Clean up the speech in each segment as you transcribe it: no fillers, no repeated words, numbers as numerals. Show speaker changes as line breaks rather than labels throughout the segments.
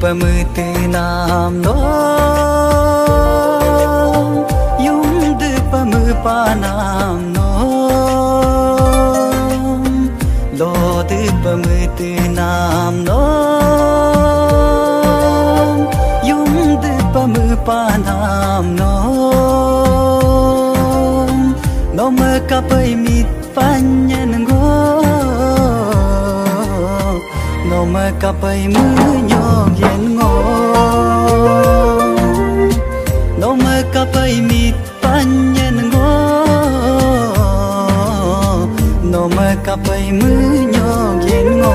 pamete nam no yung de pamupa nam no lo de pamete nam no yung de pamupa nam no no me kapai mit panyen go no me kapai mu nhog yen ngo no me kapai mit panyen go no me kapai mu nhog yen ngo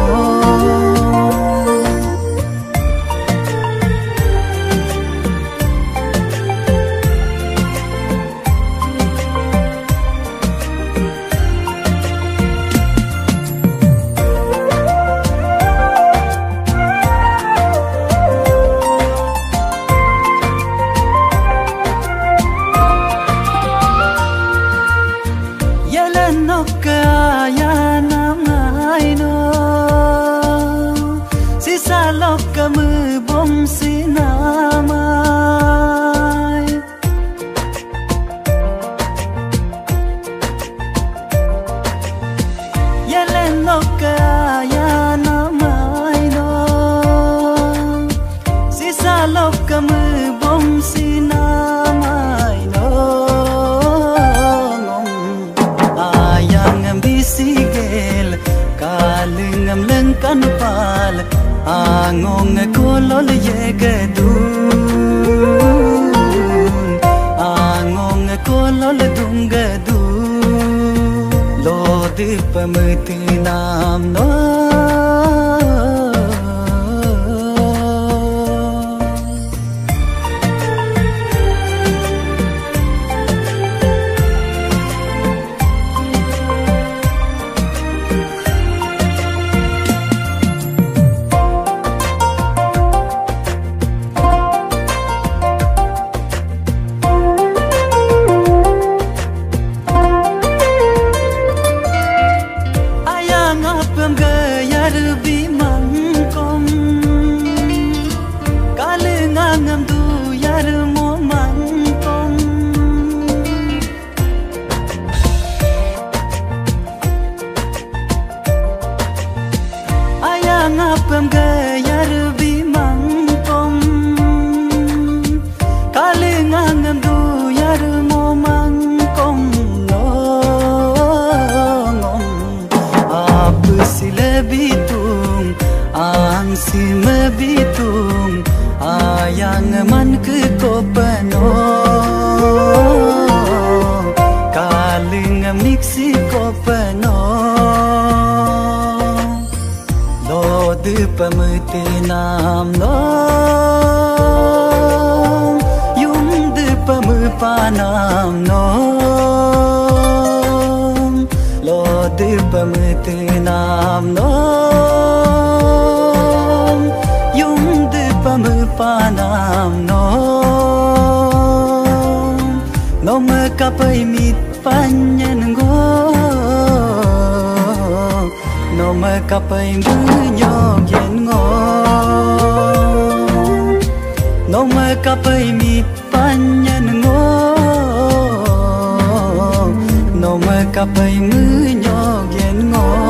ngong ko lo le ye ga du ngong ko lo le dung ga du lo de pamete nam no si me bitung ayang man ke ko pano kaling mixi ko pano lo de pamete nam no yung de pamupa nam no lo de pamete nam no panam no no me kapai mit panyen go no me kapai mu nhog yen ngo no me kapai mit panyen ngo no me kapai mu nhog yen ngo